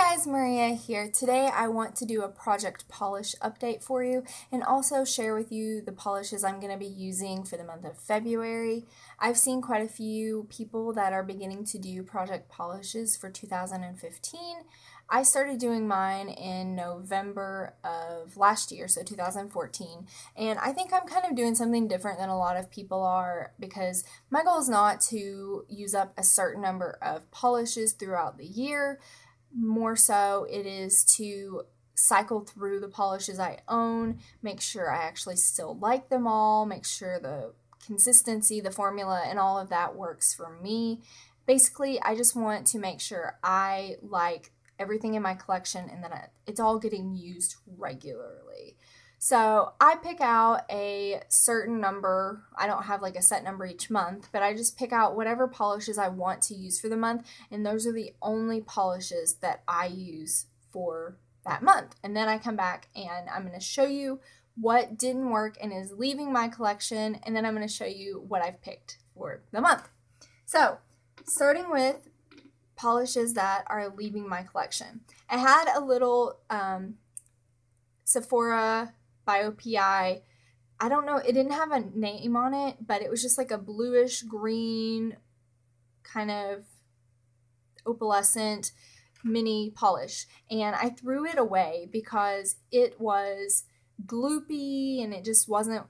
Guys, Maria here. Today I want to do a project polish update for you and also share with you the polishes I'm going to be using for the month of February. I've seen quite a few people that are beginning to do project polishes for 2015. I started doing mine in November of last year, so 2014, and I think I'm kind of doing something different than a lot of people are because my goal is not to use up a certain number of polishes throughout the year. More so, it is to cycle through the polishes I own, make sure I actually still like them all, make sure the consistency, the formula, and all of that works for me. Basically, I just want to make sure I like everything in my collection and that it's all getting used regularly. So I pick out a certain number. I don't have like a set number each month, but I just pick out whatever polishes I want to use for the month, and those are the only polishes that I use for that month. And then I come back and I'm going to show you what didn't work and is leaving my collection, and then I'm going to show you what I've picked for the month. So starting with polishes that are leaving my collection. I had a little Sephora BioPI. I don't know, it didn't have a name on it, but it was just like a bluish green kind of opalescent mini polish, and I threw it away because it was gloopy and it just wasn't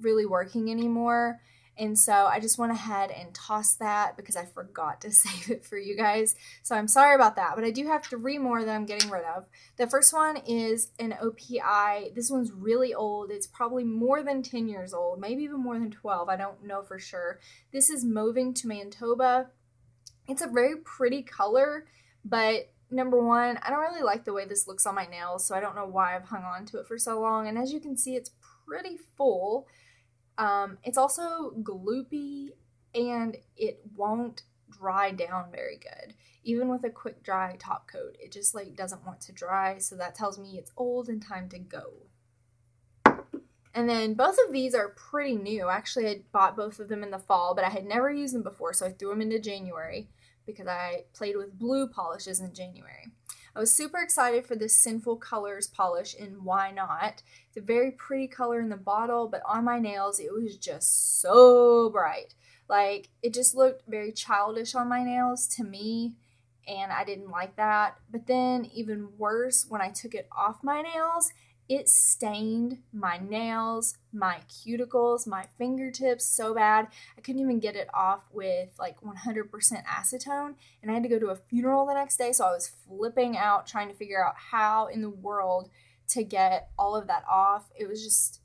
really working anymore. And so I just went ahead and tossed that because I forgot to save it for you guys. So I'm sorry about that, but I do have 3 more that I'm getting rid of. The first one is an OPI. This one's really old. It's probably more than 10 years old, maybe even more than 12. I don't know for sure. This is Moving to Manitoba. It's a very pretty color, but number one, I don't really like the way this looks on my nails, so I don't know why I've hung on to it for so long. And as you can see, it's pretty full. It's also gloopy and it won't dry down very good. Even with a quick dry top coat, it just like doesn't want to dry, so that tells me it's old and time to go. And then both of these are pretty new. Actually, I bought both of them in the fall, but I had never used them before, so I threw them into January because I played with blue polishes in January. I was super excited for this Sinful Colors polish in Why Not. It's a very pretty color in the bottle, but on my nails it was just so bright. Like, it just looked very childish on my nails to me, and I didn't like that. But then even worse, when I took it off my nails, it stained my nails, my cuticles, my fingertips so bad. I couldn't even get it off with like 100% acetone, and I had to go to a funeral the next day, so I was flipping out trying to figure out how in the world to get all of that off. It was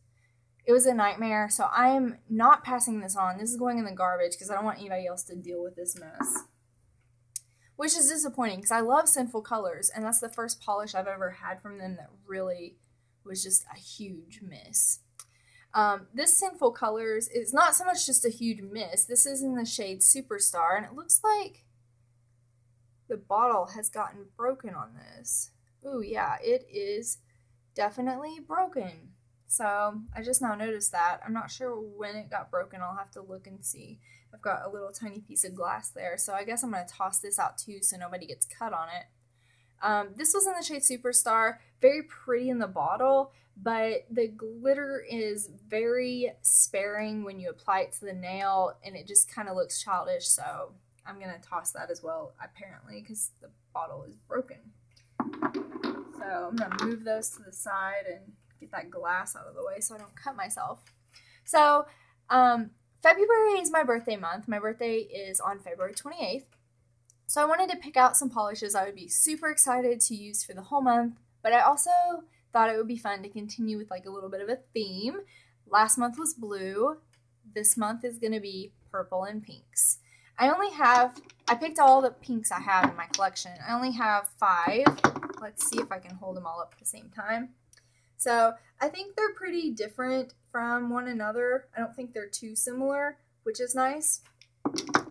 a nightmare, so I am not passing this on. This is going in the garbage because I don't want anybody else to deal with this mess. Which is disappointing because I love Sinful Colors, and that's the first polish I've ever had from them that really was just a huge miss. This Sinful Colors is not so much just a huge miss. This is in the shade Superstar, and it looks like the bottle has gotten broken on this. Ooh, yeah, it is definitely broken. So I just now noticed that. I'm not sure when it got broken. I'll have to look and see. I've got a little tiny piece of glass there, so I guess I'm going to toss this out too so nobody gets cut on it. This was in the shade Superstar, very pretty in the bottle, but the glitter is very sparing when you apply it to the nail, and it just kind of looks childish, so I'm going to toss that as well, apparently, because the bottle is broken. So I'm going to move those to the side and get that glass out of the way so I don't cut myself. So February is my birthday month. My birthday is on February 28th. So I wanted to pick out some polishes I would be super excited to use for the whole month, but I also thought it would be fun to continue with like a little bit of a theme. Last month was blue. This month is going to be purple and pinks. I picked all the pinks I have in my collection. I only have 5. Let's see if I can hold them all up at the same time. So I think they're pretty different from one another. I don't think they're too similar, which is nice.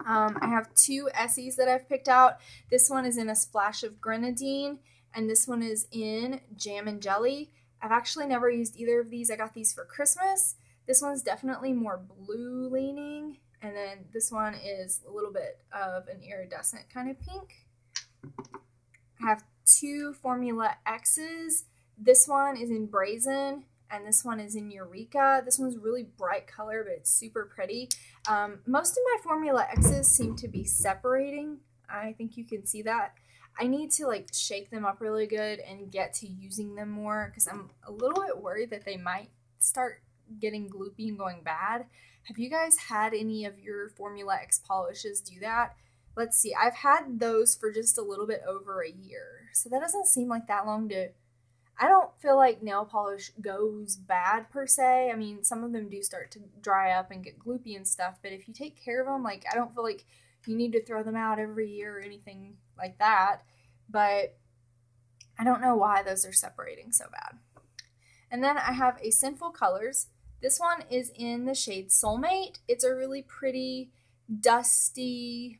I have 2 Essies that I've picked out. This one is in a splash of grenadine, and this one is in jam and jelly. I've actually never used either of these. I got these for Christmas. This one's definitely more blue leaning, and then this one is a little bit of an iridescent kind of pink. I have two Formula X's. This one is in Brazen, and this one is in Eureka. This one's really bright color, but it's super pretty. Most of my Formula X's seem to be separating. I think you can see that. I need to like shake them up really good and get to using them more because I'm a little bit worried that they might start getting gloopy and going bad. Have you guys had any of your Formula X polishes do that? Let's see. I've had those for just a little bit over a year. So that doesn't seem like that long to... I don't feel like nail polish goes bad per se. I mean, some of them do start to dry up and get gloopy and stuff, but if you take care of them, like I don't feel like you need to throw them out every year or anything like that, but I don't know why those are separating so bad. And then I have a Sinful Colors. This one is in the shade Soulmate. It's a really pretty, dusty,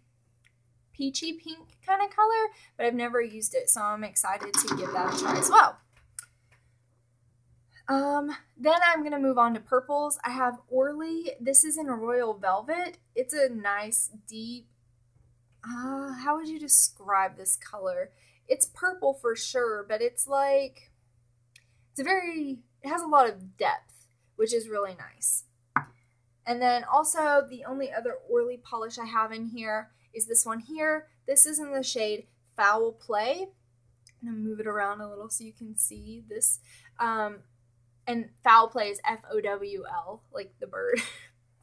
peachy pink kind of color, but I've never used it, so I'm excited to give that a try as well. Then I'm going to move on to purples. I have Orly. This is in Royal Velvet. It's a nice, deep, how would you describe this color? It's purple for sure, but it's like, it has a lot of depth, which is really nice. And then also the only other Orly polish I have in here is this one here. This is in the shade Foul Play. I'm going to move it around a little so you can see this. And Foul Play is F-O-W-L, like the bird.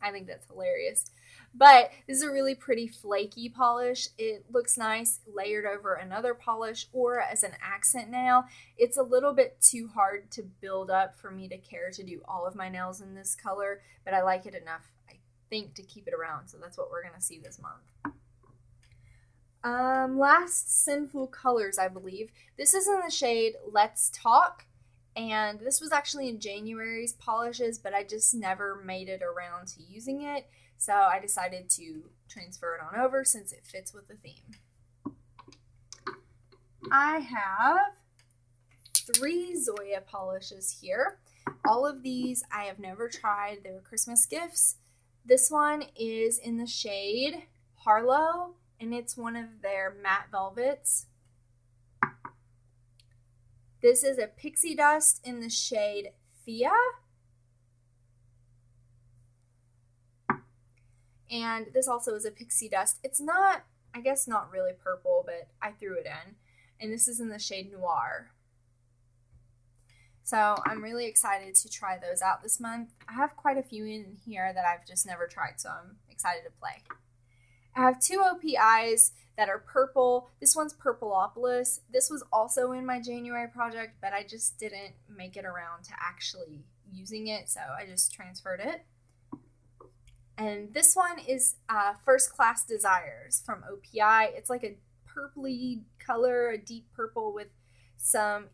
I think that's hilarious. But this is a really pretty flaky polish. It looks nice layered over another polish or as an accent nail. It's a little bit too hard to build up for me to care to do all of my nails in this color, but I like it enough, I think, to keep it around. So that's what we're going to see this month. Last Sinful Colors, I believe. This is in the shade Let's Talk. And this was actually in January's polishes, but I just never made it around to using it. So I decided to transfer it on over since it fits with the theme. I have 3 Zoya polishes here. All of these I have never tried. They were Christmas gifts. This one is in the shade Harlow, and it's one of their matte velvets. This is a Pixie Dust in the shade Thea. And this also is a Pixie Dust. It's not, I guess not really purple, but I threw it in. And this is in the shade Noir. So I'm really excited to try those out this month. I have quite a few in here that I've just never tried, so I'm excited to play. I have 2 OPIs that are purple. This one's Purpleopolis. This was also in my January project, but I just didn't make it around to actually using it, so I just transferred it. And this one is First Class Desires from OPI. It's like a purpley color, a deep purple with some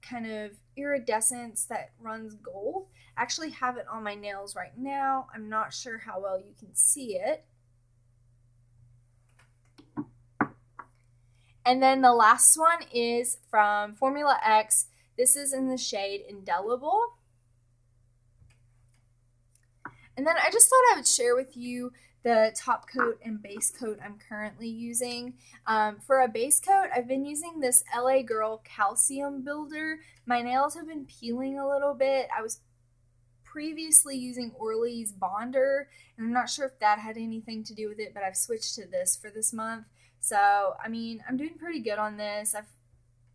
kind of iridescence that runs gold. I actually have it on my nails right now. I'm not sure how well you can see it. And then the last one is from Formula X. This is in the shade Indelible. And then I just thought I would share with you the top coat and base coat I'm currently using. For a base coat, I've been using this LA Girl Calcium Builder. My nails have been peeling a little bit. I was previously using Orly's Bonder, and I'm not sure if that had anything to do with it, but I've switched to this for this month. So, I mean, I'm doing pretty good on this. I've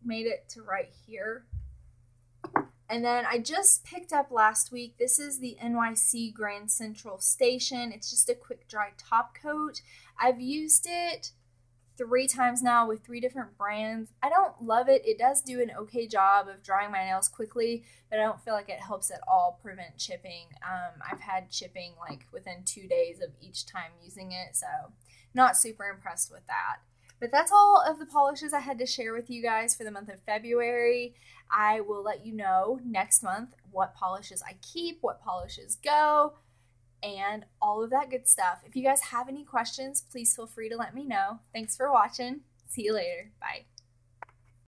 made it to right here. And then I just picked up last week, this is the NYC Grand Central Station. It's just a quick dry top coat. I've used it 3 times now with 3 different brands. I don't love it. It does do an okay job of drying my nails quickly, but I don't feel like it helps at all prevent chipping. I've had chipping like within 2 days of each time using it, so not super impressed with that. But that's all of the polishes I had to share with you guys for the month of February. I will let you know next month what polishes I keep, what polishes go, and all of that good stuff. If you guys have any questions, please feel free to let me know. Thanks for watching. See you later. Bye.